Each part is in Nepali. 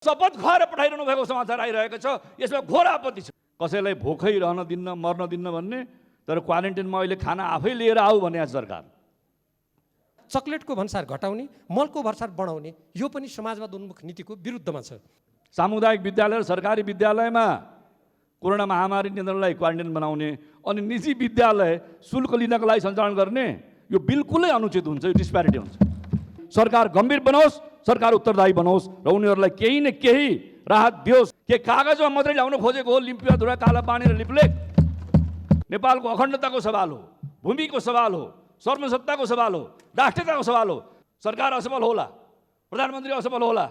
शपथ खुवाएर पठाइरहनु भएको समाचार आइरहेको छ। यसमा घोर आपत्ति छ। कसैलाई भोकै रहन दिन्न, मर्न दिन्न भन्ने, तर क्वारेन्टाइनमा अहिले खाना आफै लिएर आऊ भने सरकार। चक्लेटको भन्सार घटाउने, मलको भन्सार बढाउने यो पनि समाजवाद उन्मुख नीतिको विरुद्धमा छ। सामुदायिक विद्यालय र सरकारी विद्यालयमा कोरोना महामारी नियन्त्रणलाई क्वारेन्टाइन बनाउने अनि निजी विद्यालय शुल्क लिनको लागि सञ्चालन गर्ने यो बिल्कुलै अनुचित हुन्छ। यो डिस्प्यारिटी हुन्छ। सरकार गम्भीर बनोस्, सरकार उत्तरदायी बनोस् र उनीहरूलाई केही न केही राहत दियोस्। के कागजमा मात्रै ल्याउन खोजेको हो लिम्पियाधुरा, कालापानी र लिपलेक? नेपालको अखण्डताको सवाल हो, भूमिको सवाल हो, सर्वसत्ताको सवाल हो, राष्ट्रियताको सवाल हो। सरकार असफल होला, प्रधानमन्त्री असफल होला,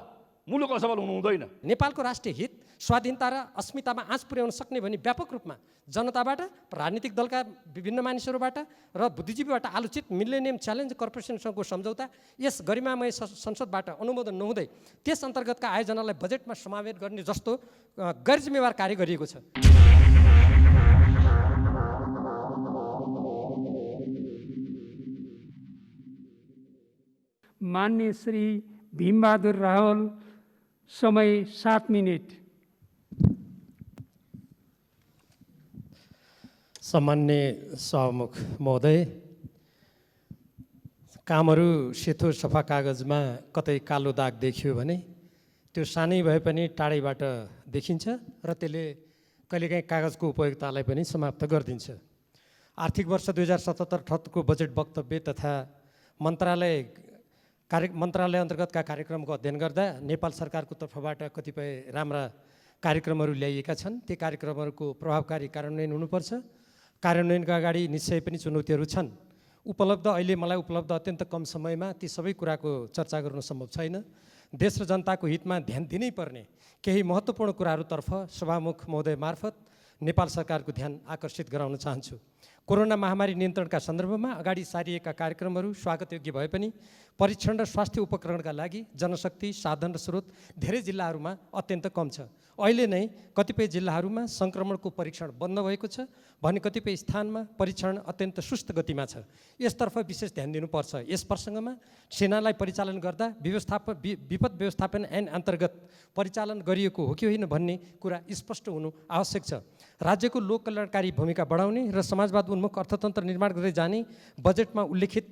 मुलुक असफल हुनु हुँदैन। नेपालको राष्ट्रिय हित, स्वाधीनता र अस्मितामा आँच पुर्याउन सक्ने भनी व्यापक रूपमा जनताबाट, राजनीतिक दलका विभिन्न मानिसहरूबाट र बुद्धिजीवीबाट आलोचित मिलेनियम च्यालेन्ज कर्पोरेसनसँगको सम्झौता यस गरिमामय संसदबाट अनुमोदन नहुँदै त्यस अन्तर्गतका आयोजनालाई बजेटमा समावेश गर्ने जस्तो गैर जिम्मेवार कार्य गरिएको छ। मान्य श्री भीमबहादुर रावल, समय 7 मिनट। सम्मान्य सभामुख महोदय, कामहरू सेतो सफा कागजमा कतै कालो दाग देखियो भने त्यो सानै भए पनि टाढैबाट देखिन्छ र त्यसले कहिलेकाहीँ कागजको उपयोगितालाई पनि समाप्त गरिदिन्छ। आर्थिक वर्ष 2077-78को बजेट वक्तव्य तथा मन्त्रालय अन्तर्गतका कार्यक्रमको अध्ययन गर्दा नेपाल सरकारको तर्फबाट कतिपय राम्रा कार्यक्रमहरू ल्याइएका छन्। ती कार्यक्रमहरूको प्रभावकारी कार्यान्वयन हुनुपर्छ। कार्यान्वयनका अगाडि निश्चय पनि चुनौतीहरू छन्। अहिले मलाई उपलब्ध अत्यन्त कम समयमा ती सबै कुराको चर्चा गर्नु सम्भव छैन। देश र जनताको हितमा ध्यान दिनै पर्ने केही महत्त्वपूर्ण कुराहरूतर्फ सभामुख महोदय मार्फत नेपाल सरकारको ध्यान आकर्षित गराउन चाहन्छु। कोरोना महामारी नियन्त्रणका सन्दर्भमा अगाडि सारिएका कार्यक्रमहरू स्वागतयोग्य भए पनि परीक्षण र स्वास्थ्य उपकरणका लागि जनशक्ति, साधन र स्रोत धेरै जिल्लाहरूमा अत्यन्त कम छ। अहिले नै कतिपय जिल्लाहरूमा सङ्क्रमणको परीक्षण बन्द भएको छ भने कतिपय स्थानमा परीक्षण अत्यन्त सुस्त गतिमा छ। यसतर्फ विशेष ध्यान दिनुपर्छ। यस प्रसङ्गमा सेनालाई परिचालन गर्दा विपद व्यवस्थापन ऐन अन्तर्गत परिचालन गरिएको हो कि होइन भन्ने कुरा स्पष्ट हुनु आवश्यक छ। राज्यको लोक कल्याणकारी भूमिका बढाउने र समाजवाद उन्मुख अर्थतन्त्र निर्माण गर्दै जाने बजेटमा उल्लेखित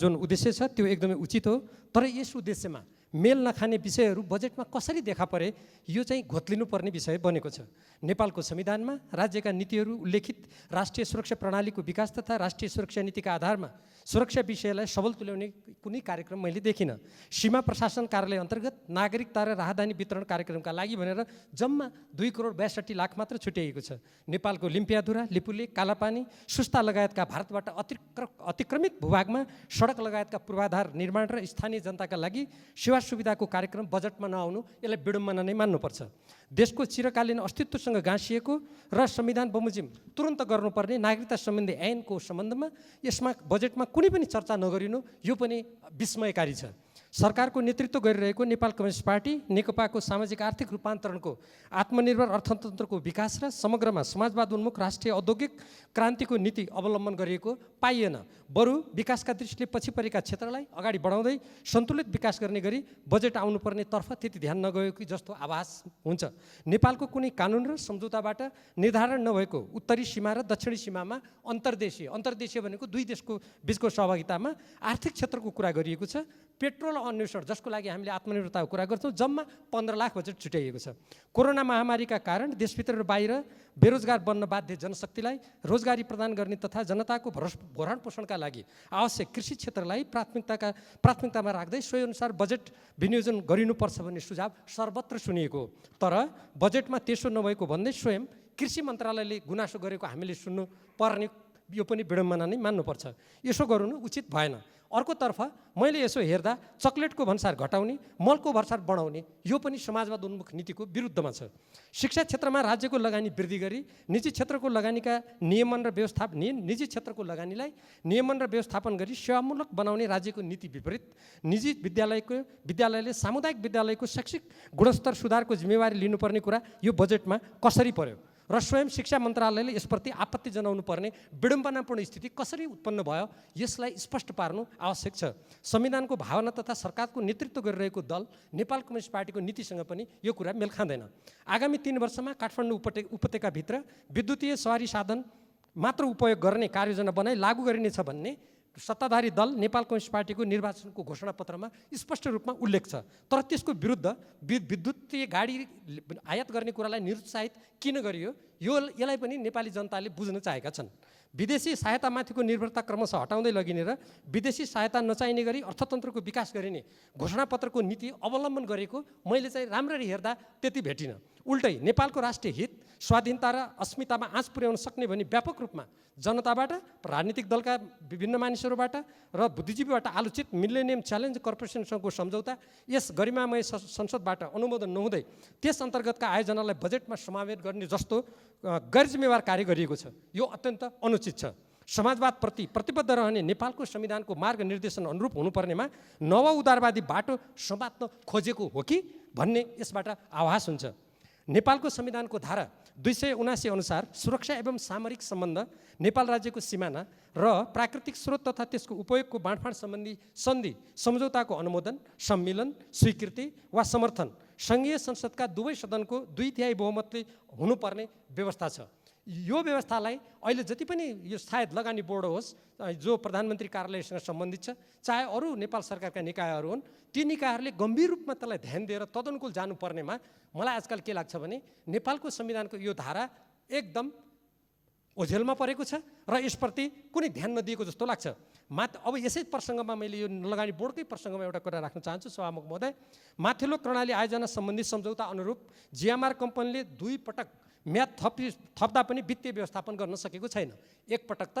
जुन उद्देश्य छ त्यो एकदमै उचित हो। तर यस उद्देश्यमा मेल नखाने विषयहरू बजेटमा कसरी देखा परे यो चाहिँ घोत्लिनुपर्ने विषय बनेको छ। नेपालको संविधानमा राज्यका नीतिहरू उल्लेखित राष्ट्रिय सुरक्षा प्रणालीको विकास तथा राष्ट्रिय सुरक्षा नीतिका आधारमा सुरक्षा विषयलाई सबल तुल्याउने कुनै कार्यक्रम मैले देखिनँ। सीमा प्रशासन कार्यालय अन्तर्गत नागरिकता र राहदानी वितरण कार्यक्रमका लागि भनेर जम्मा 2,62,00,000 मात्र छुट्याइएको छ। नेपालको लिम्पियाधुरा, लिपुलेक, कालापानी, सुस्ता लगायतका भारतबाट अतिक्रमित भूभागमा सडक लगायतका पूर्वाधार निर्माण र स्थानीय जनताका लागि सेवा सुविधाको कार्यक्रम बजेटमा नआउनु यसलाई विडम्बना नै मान्नुपर्छ। देशको चिरकालीन अस्तित्वसँग गाँसिएको र संविधान बमोजिम तुरन्त गर्नुपर्ने नागरिकता सम्बन्धी ऐनको सम्बन्धमा यसमा बजेटमा कुनै पनि चर्चा नगरिनु यो पनि विस्मयकारी छ। सरकारको नेतृत्व गरिरहेको नेपाल कम्युनिस्ट पार्टी नेकपाको सामाजिक आर्थिक रूपान्तरणको आत्मनिर्भर अर्थतन्त्रको विकास र समग्रमा समाजवाद उन्मुख राष्ट्रिय औद्योगिक क्रान्तिको नीति अवलम्बन गरिएको पाइएन। बरु विकासका दृष्टिले पछि परेका क्षेत्रलाई अगाडि बढाउँदै सन्तुलित विकास गर्ने गरी बजेट आउनुपर्ने तर्फ त्यति ध्यान नगएको जस्तो आभास हुन्छ। नेपालको कुनै कानुन र सम्झौताबाट निर्धारण नभएको उत्तरी सीमा र दक्षिणी सीमामा अन्तर्देशीय भनेको दुई देशको बिचको सहभागितामा आर्थिक क्षेत्रको कुरा गरिएको छ। पेट्रोल अन्वेषण जसको लागि हामीले आत्मनिर्भरताको कुरा गर्छौँ जम्मा 15 लाख बजेट छुट्याइएको छ। कोरोना महामारीका कारण देशभित्र र बाहिर बेरोजगार बन्न बाध्य जनशक्तिलाई रोजगारी प्रदान गर्ने तथा जनताको भरण पोषणका लागि आवश्यक कृषि क्षेत्रलाई प्राथमिकतामा राख्दै सोही अनुसार बजेट विनियोजन गरिनुपर्छ भन्ने सुझाव सर्वत्र सुनिएको हो। तर बजेटमा त्यसो नभएको भन्दै स्वयं कृषि मन्त्रालयले गुनासो गरेको हामीले सुन्नु पर्ने यो पनि विडम्बना नै मान्नुपर्छ। यसो गर्नु उचित भएन। अर्कोतर्फ मैले यसो हेर्दा चक्लेटको भन्सार घटाउने, मलको भन्सार बढाउने यो पनि समाजवाद उन्मुख नीतिको विरुद्धमा छ। शिक्षा क्षेत्रमा राज्यको लगानी वृद्धि गरी निजी क्षेत्रको लगानीका निजी क्षेत्रको लगानीलाई नियमन र व्यवस्थापन गरी सेवामूलक बनाउने राज्यको नीति विपरीत निजी विद्यालयले सामुदायिक विद्यालयको शैक्षिक गुणस्तर सुधारको जिम्मेवारी लिनुपर्ने कुरा यो बजेटमा कसरी पर्यो? र स्वयं शिक्षा मन्त्रालयले यसप्रति आपत्ति जनाउनु पर्ने विडम्बनापूर्ण स्थिति कसरी उत्पन्न भयो यसलाई स्पष्ट पार्नु आवश्यक छ। संविधानको भावना तथा सरकारको नेतृत्व गरिरहेको दल नेपाल कम्युनिस्ट पार्टीको नीतिसँग पनि यो कुरा मेल खाँदैन। आगामी 3 वर्षमा काठमाडौँ उपत्यकाभित्र विद्युतीय सवारी साधन मात्र उपयोग गर्ने कार्ययोजना बनाई लागू गरिनेछ भन्ने सत्ताधारी दल नेपाल कम्युनिस्ट पार्टीको निर्वाचनको घोषणापत्रमा स्पष्ट रूपमा उल्लेख छ। तर त्यसको विरुद्ध विद्युतीय गाडी आयात गर्ने कुरालाई निरुत्साहित किन गरियो यसलाई पनि नेपाली जनताले बुझ्न चाहेका छन्। विदेशी सहायतामाथिको निर्भरता क्रमशः हटाउँदै लगिने र विदेशी सहायता नचाहिने गरी अर्थतन्त्रको विकास गरिने घोषणापत्रको नीति अवलम्बन गरेको मैले चाहिँ राम्ररी हेर्दा त्यति भेटिनँ। उल्टै नेपालको राष्ट्रिय हित स्वाधीनता र अस्मितामा आँच पुर्याउन सक्ने भनी व्यापक रूपमा जनताबाट, राजनीतिक दलका विभिन्न मानिसहरूबाट र बुद्धिजीवीबाट आलोचित मिलेनियम च्यालेन्ज कर्पोरेसनसँगको सम्झौता यस गरिमामय संसदबाट अनुमोदन नहुँदै त्यस अन्तर्गतका आयोजनालाई बजेटमा समावेश गर्ने जस्तो गैर जिम्मेवार कार्य गरिएको छ। यो अत्यन्त अनुचित छ। समाजवादप्रति प्रतिबद्ध रहने नेपालको संविधानको मार्ग निर्देशन अनुरूप हुनुपर्नेमा नव उदारवादी बाटो समात्न खोजेको हो कि भन्ने यसबाट आभास हुन्छ। नेपालको संविधानको धारा 279 अनुसार सुरक्षा एवं सामरिक सम्बन्ध, नेपाल राज्यको सिमाना र प्राकृतिक स्रोत तथा त्यसको उपयोगको बाँडफाँड सम्बन्धी सन्धि सम्झौताको अनुमोदन, सम्मिलन, स्वीकृति वा समर्थन सङ्घीय संसदका दुवै सदनको 2/3 बहुमतले हुनुपर्ने व्यवस्था छ। यो व्यवस्थालाई अहिले जति पनि यो सायद लगानी बोर्ड होस् जो प्रधानमन्त्री कार्यालयसँग सम्बन्धित छ, चाहे अरू नेपाल सरकारका निकायहरू हुन्, ती निकायहरूले गम्भीर रूपमा त्यसलाई ध्यान दिएर तदनुकूल जानुपर्नेमा मलाई आजकल के लाग्छ भने नेपालको संविधानको यो धारा एकदम ओझेलमा परेको छ र यसप्रति कुनै ध्यान नदिएको जस्तो लाग्छ। अब यसै प्रसङ्गमा मैले यो लगानी बोर्डकै प्रसङ्गमा एउटा कुरा राख्न चाहन्छु सभामुख महोदय। माथिल्लो कर्णाली आयोजना सम्बन्धी सम्झौता अनुरूप जिएमआर कम्पनीले 2 पटक म्याद थप्दा पनि वित्तीय व्यवस्थापन गर्न सकेको छैन। एक पटक त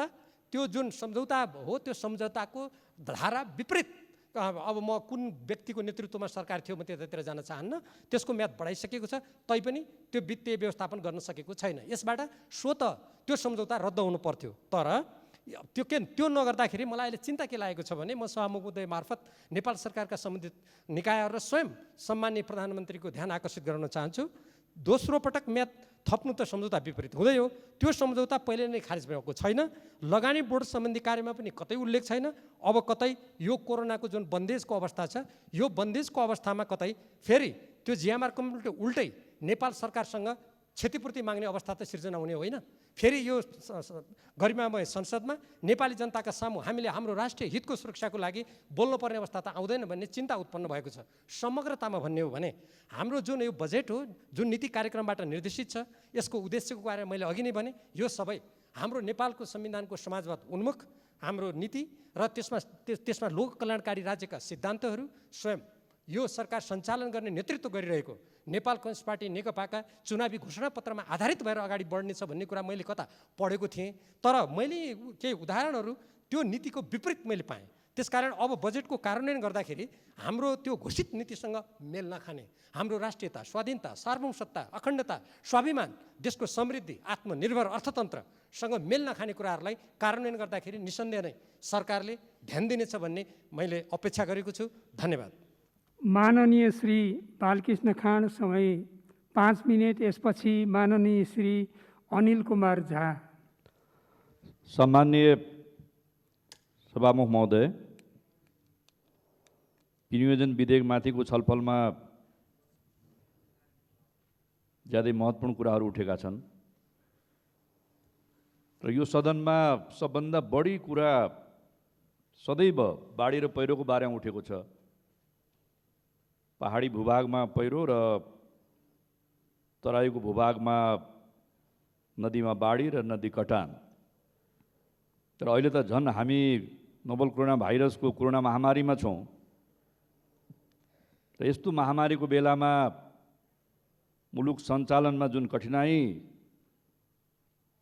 त्यो जुन सम्झौता हो त्यो सम्झौताको धारा विपरीत, अब म कुन व्यक्तिको नेतृत्वमा सरकार थियो म त्यतातिर जान चाहन्न, त्यसको म्याद बढाइसकेको छ तैपनि त्यो वित्तीय व्यवस्थापन गर्न सकेको छैन। यसबाट स्वतः त्यो सम्झौता रद्द हुनु पर्थ्यो। तर त्यो नगर्दाखेरि मलाई अहिले चिन्ता के लागेको छ भने म सभामुख महोदय मार्फत नेपाल सरकारका सम्बन्धित निकायहरू र स्वयं सम्माननीय प्रधानमन्त्रीको ध्यान आकर्षित गराउन चाहन्छु। दोस्रो पटक म्याद थप्नु त सम्झौता विपरीत हुँदै हो, त्यो सम्झौता पहिले नै खारिज भएको छैन। लगानी बोर्ड सम्बन्धी कार्यमा पनि कतै उल्लेख छैन। अब कतै यो कोरोनाको जुन बन्देजको अवस्था छ यो बन्देजको अवस्थामा कतै फेरि त्यो जिएमआर कम्पनीले उल्टै नेपाल सरकारसँग क्षतिपूर्ति माग्ने अवस्था त सिर्जना हुने होइन। फेरि यो गरिमामय संसदमा नेपाली जनताका सामु हामीले हाम्रो राष्ट्रिय हितको सुरक्षाको लागि बोल्नुपर्ने अवस्था त आउँदैन भन्ने चिन्ता उत्पन्न भएको छ। समग्रतामा भन्ने हो भने हाम्रो जुन यो बजेट हो, जुन नीति कार्यक्रमबाट निर्देशित छ, यसको उद्देश्यको बारेमा मैले अघि नै भने यो सबै हाम्रो नेपालको संविधानको समाजवाद उन्मुख हाम्रो नीति र त्यसमा लोक कल्याणकारी राज्यका सिद्धान्तहरू स्वयं यो सरकार सञ्चालन गर्ने नेतृत्व गरिरहेको नेपाल कम्युनिस्ट पार्टी नेकपाका चुनावी घोषणापत्रमा आधारित भएर अगाडि बढ्नेछ भन्ने कुरा मैले कता पढेको थिएँ। तर मैले केही उदाहरणहरू त्यो नीतिको विपरीत मैले पाएँ। त्यसकारण अब बजेटको कार्यान्वयन गर्दाखेरि हाम्रो त्यो घोषित नीतिसँग मेल नखाने, हाम्रो राष्ट्रियता, स्वाधीनता, सार्वभौमसत्ता, अखण्डता, स्वाभिमान, देशको समृद्धि, आत्मनिर्भर अर्थतन्त्रसँग मेल नखाने कुराहरूलाई कार्यान्वयन गर्दाखेरि निसन्देह नै सरकारले ध्यान दिनेछ भन्ने मैले अपेक्षा गरेको छु। धन्यवाद। माननीय श्री बालकृष्ण खाँड समय 5 मिनट। यसपछि माननीय श्री अनिल कुमार झा। सम्माननीय सभामुख महोदय, विनियोजन विधेयकमाथिको छलफलमा ज्यादै महत्त्वपूर्ण कुराहरू उठेका छन् र यो सदनमा सबभन्दा बढी कुरा सदैव बाढी र पहिरोको बारेमा उठेको छ। पहाडी भूभागमा पहिरो र तराईको भूभागमा नदीमा बाढी र नदी कटान। तर अहिले त झन् हामी नोभल कोरोना भाइरसको कोरोना महामारीमा छौँ र यस्तो महामारीको बेलामा मुलुक सञ्चालनमा जुन कठिनाई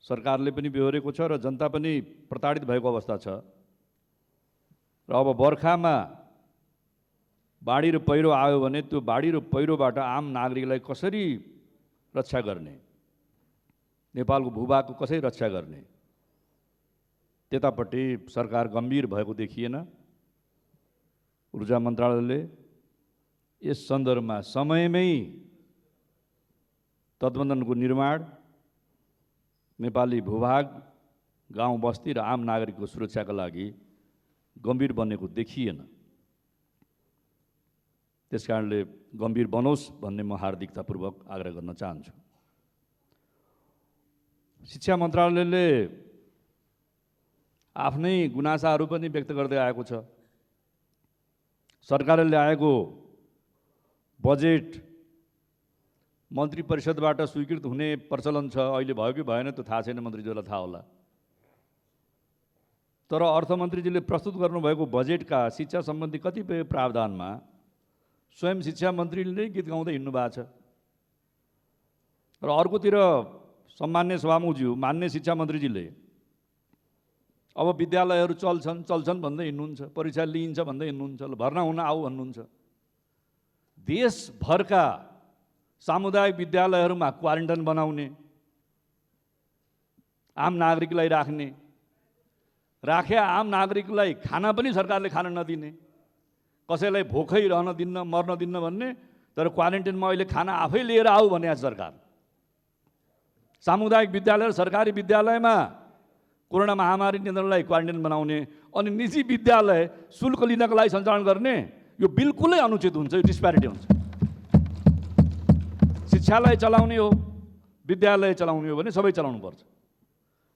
सरकारले पनि बेहोरेको छ र जनता पनि प्रताडित भएको अवस्था छ र अब बर्खामा बाढी र पहिरो आयो भने त्यो बाढी र पहिरोबाट आम नागरिकलाई कसरी रक्षा गर्ने, नेपालको भूभागको कसरी रक्षा गर्ने, त्यतापट्टि सरकार गम्भीर भएको देखिएन। ऊर्जा मन्त्रालयले यस सन्दर्भमा समयमै तटबन्धनको निर्माण नेपाली भूभाग, गाउँ बस्ती र आम नागरिकको सुरक्षाका लागि गम्भीर बनेको देखिएन। त्यसकारणले गम्भीर बनोस् भन्ने म हार्दिकतापूर्वक आग्रह गर्न चाहन्छु। शिक्षा मन्त्रालयले आफ्नै गुनासाहरू पनि व्यक्त गर्दै आएको छ। सरकारले ल्याएको बजेट मन्त्री परिषदबाट स्वीकृत हुने प्रचलन छ। अहिले भयो कि भएन त्यो थाहा छैन, मन्त्रीज्यूलाई थाहा होला। तर अर्थमन्त्रीजीले प्रस्तुत गर्नुभएको बजेटका शिक्षा सम्बन्धी कतिपय प्रावधानमा स्वयं शिक्षा मन्त्रीले नै गीत गाउँदै हिँड्नु भएको छ। र अर्कोतिर सम्मान्य सभामुखज्यू, मान्य शिक्षा मन्त्रीजीले अब विद्यालयहरू चल्छन् भन्दै हिँड्नुहुन्छ, परीक्षा लिइन्छ भन्दै हिँड्नुहुन्छ, भर्ना हुन आऊ भन्नुहुन्छ। देशभरका सामुदायिक विद्यालयहरूमा क्वारेन्टाइन बनाउने, आम नागरिकलाई राखे आम नागरिकलाई खाना पनि सरकारले खान नदिने, कसैलाई भोकै रहन दिन्न, मर्न दिन्न भन्ने, तर क्वारेन्टाइनमा अहिले खाना आफै लिएर आऊ भने सरकार। सामुदायिक विद्यालय र सरकारी विद्यालयमा कोरोना महामारी नियन्त्रणलाई क्वारेन्टाइन बनाउने अनि निजी विद्यालय शुल्क लिनको लागि सञ्चालन गर्ने, यो बिल्कुलै अनुचित हुन्छ, यो डिस्प्यारिटी हुन्छ। शिक्षालय चलाउने हो, विद्यालय चलाउने हो भने सबै चलाउनु पर्छ।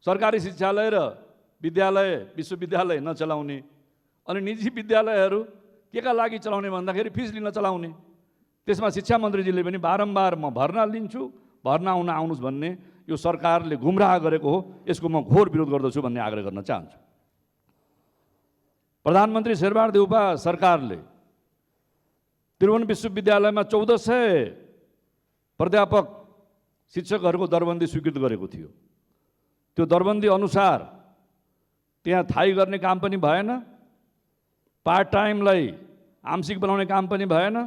सरकारी शिक्षालय र विद्यालय, विश्वविद्यालय नचलाउने अनि निजी विद्यालयहरू केका लागि चलाउने भन्दाखेरि फिस लिन चलाउने। त्यसमा शिक्षा मन्त्रीजीले पनि बारम्बार म भर्ना लिन्छु, भर्ना हुन आउनुहोस् भन्ने यो सरकारले गुमराह गरेको हो। यसको म घोर विरोध गर्दछु भन्ने आग्रह गर्न चाहन्छु। प्रधानमन्त्री शेरबहादुर देउपा सरकारले त्रिभुवन विश्वविद्यालयमा 1400 प्राध्यापक शिक्षकहरूको दरबन्दी स्वीकृत गरेको थियो। त्यो दरबन्दी अनुसार त्यहाँ थाई गर्ने काम पनि भएन, पार्ट टाइमलाई आंशिक बनाउने काम पनि भएन,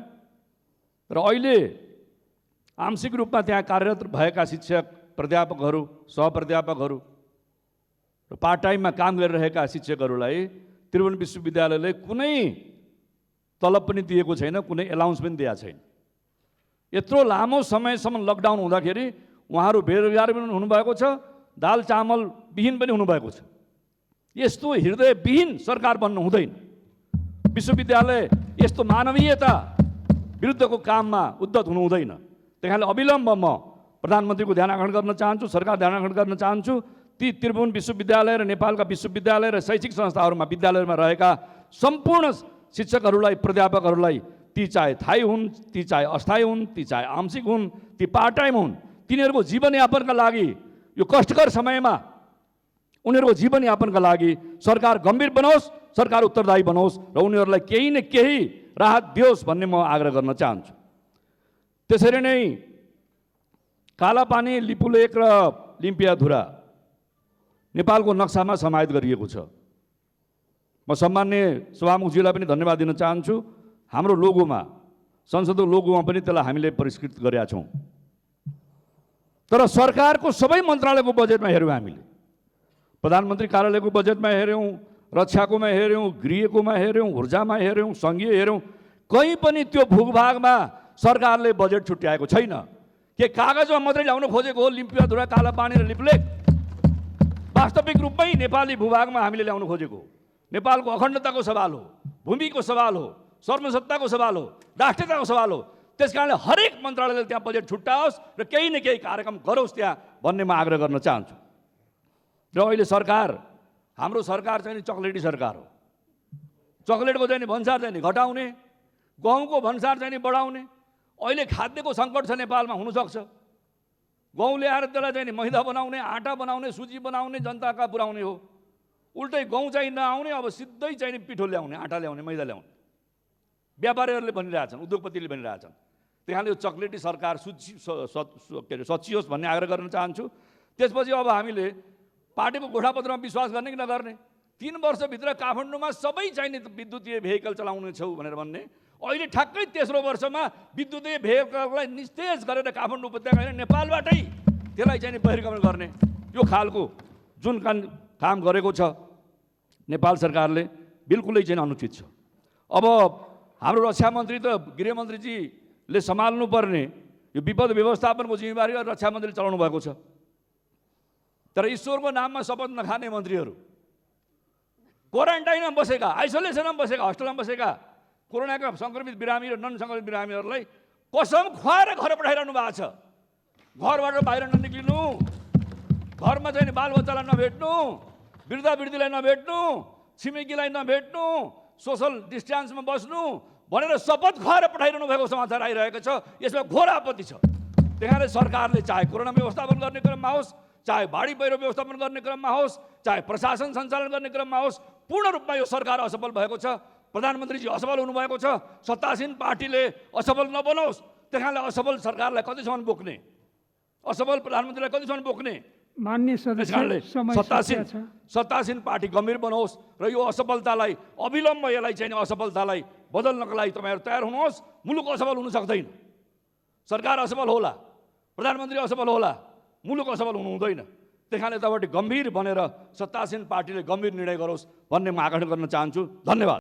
र अहिले आंशिक रूपमा त्यहाँ कार्यरत भएका शिक्षक, प्राध्यापकहरू, सहप्राध्यापकहरू र पार्ट टाइममा काम गरिरहेका शिक्षकहरूलाई त्रिभुवन विश्वविद्यालयले कुनै तलब पनि दिएको छैन, कुनै एलाउन्स पनि दिएको छैन। यत्रो लामो समयसम्म लकडाउन हुँदाखेरि उहाँहरू बेरोजगार पनि हुनुभएको छ, दाल चामल विहीन पनि हुनुभएको छ। यस्तो हृदयविहीन सरकार बन्नु हुँदैन। विश्वविद्यालय यस्तो मानवीयता विरुद्धको काममा उद्धत हुनु हुँदैन। त्यही कारणले अविलम्ब म प्रधानमन्त्रीको ध्यान आकर्षण गर्न चाहन्छु, सरकार ध्यान आकर्षण गर्न चाहन्छु। ती त्रिभुवन विश्वविद्यालय र नेपालका विश्वविद्यालय र शैक्षिक संस्थाहरूमा विद्यालयमा रहेका सम्पूर्ण शिक्षकहरूलाई, प्राध्यापकहरूलाई, ती चाहे थाई हुन्, ती चाहे अस्थायी हुन्, ती चाहे आंशिक हुन्, ती पार्ट टाइम हुन्, तिनीहरूको जीवनयापनका लागि यो कष्टकर समयमा उनीहरूको जीवनयापनका लागि सरकार गम्भीर बनोस्, सरकार उत्तरदायी बनोस् र उनीहरूलाई केही न केही राहत दियोस् भन्ने म आग्रह गर्न चाहन्छु। त्यसरी नै कालापानी, लिपुलेक र लिम्पियाधुरा नेपालको नक्सामा समाहित गरिएको छ। म सम्मान्य सभामुखज्यूलाई पनि धन्यवाद दिन चाहन्छु। हाम्रो लोगोमा, संसदको लोगोमा पनि त्यसलाई हामीले परिष्कृत गरेका छौँ। तर सरकारको सबै मन्त्रालयको बजेटमा हेऱ्यौँ हामीले, प्रधानमन्त्री कार्यालयको बजेटमा हेऱ्यौँ, रक्षाकोमा हेऱ्यौँ, गृहकोमा हेऱ्यौँ, ऊर्जामा हेऱ्यौँ, सङ्घीय हेऱ्यौँ, कहीँ पनि त्यो भूभागमा सरकारले बजेट छुट्याएको छैन। के कागजमा मात्रै ल्याउन खोजेको हो लिम्पियाधुरा, कालापानी र लिपुलेक? वास्तविक रूपमै नेपाली भूभागमा हामीले ल्याउन खोजेको हो। नेपालको अखण्डताको सवाल हो, भूमिको सवाल हो, सर्वसत्ताको सवाल हो, राष्ट्रियताको सवाल हो। त्यस कारणले हरेक मन्त्रालयले त्यहाँ बजेट छुट्याओस् र केही न केही कार्यक्रम गरोस् त्यहाँ भन्ने म आग्रह गर्न चाहन्छु। र अहिले सरकार, हाम्रो सरकार चाहिँ नि चक्लेटी सरकार हो। चक्लेटको चाहिँ नि भन्सार चाहिँ नि घटाउने, गहुँको भन्सार चाहिँ नि बढाउने। अहिले खाद्यको सङ्कट छ नेपालमा, हुनसक्छ गहुँ ल्याएर त्यसलाई चाहिँ नि मैदा बनाउने, आटा बनाउने, सुजी बनाउने, जनताका पुर्याउने हो। उल्टै गहुँ चाहिँ नआउने, अब सिधै चाहिँ नि पिठो ल्याउने, आटा ल्याउने, मैदा ल्याउने व्यापारीहरूले भनिरहेछन्, उद्योगपतिले भनिरहेछन्। त्यही कारणले यो चक्लेटी सरकार सचियोस् भन्ने आग्रह गर्न चाहन्छु। त्यसपछि अब हामीले पार्टीको घोषणापत्रमा विश्वास गर्ने कि नगर्ने? 3 वर्षभित्र काठमाडौँमा सबै चाहिने विद्युतीय भेहिकल चलाउने छौँ भनेर भन्ने, अहिले ठ्याक्कै तेस्रो वर्षमा विद्युतीय भेहिकललाई निस्तेज गरेर काठमाडौँ उपत्यका नेपालबाटै त्यसलाई चाहिँ बहिर्गमन गर्ने यो खालको जुन काम गरेको छ नेपाल सरकारले, बिल्कुलै चाहिँ अनुचित छ। अब हाम्रो रक्षा मन्त्री त गृहमन्त्रीजीले सम्हाल्नु पर्ने यो विपद व्यवस्थापनको जिम्मेवारी रक्षा मन्त्रीले चलाउनु भएको छ। तर ईश्वरको नाममा शपथ नखाने मन्त्रीहरू, क्वारेन्टाइनमा बसेका, आइसोलेसनमा बसेका, हस्टेलमा बसेका कोरोनाका सङ्क्रमित बिरामी र नन सङ्क्रमित बिरामीहरूलाई कसम खुवाएर घर पठाइरहनु भएको छ। घरबाट बाहिर ननिक्लिनु, घरमा चाहिँ बालबच्चालाई नभेट्नु, वृद्धावृद्धिलाई नभेट्नु, छिमेकीलाई नभेट्नु, सोसल डिस्टेन्समा बस्नु भनेर शपथ खुवाएर पठाइरहनु भएको समाचार आइरहेको छ। यसमा घोर आपत्ति छ। त्यहाँले सरकारले चाहे कोरोना व्यवस्थापन गर्ने क्रममा होस्, चाहे बाढी पहिरो व्यवस्थापन गर्ने क्रममा होस्, चाहे प्रशासन सञ्चालन गर्ने क्रममा होस्, पूर्ण रूपमा यो सरकार असफल भएको छ। प्रधानमन्त्रीजी असफल हुनुभएको छ। सत्तासीन पार्टीले असफल नबनोस्। त्यहाँले असफल सरकारलाई कतिसम्म बोक्ने, असफल प्रधानमन्त्रीलाई कतिसम्म बोक्ने? मान्य त्यसकारणले सदस्य समय सकिएको छ। सत्तासीन पार्टी गम्भीर बनाओस् र यो असफलतालाई अविलम्ब यसलाई चाहिँ असफलतालाई बदल्नको लागि तपाईँहरू तयार हुनुहोस्। मुलुक असफल हुन सक्दैन। सरकार असफल होला, प्रधानमन्त्री असफल होला, मुलुक असफल हुनु हुँदैन। त्यहाँले तपाईँले गम्भीर बनेर सत्तासीन पार्टीले गम्भीर निर्णय गरोस् भन्ने म आग्रह गर्न चाहन्छु। धन्यवाद।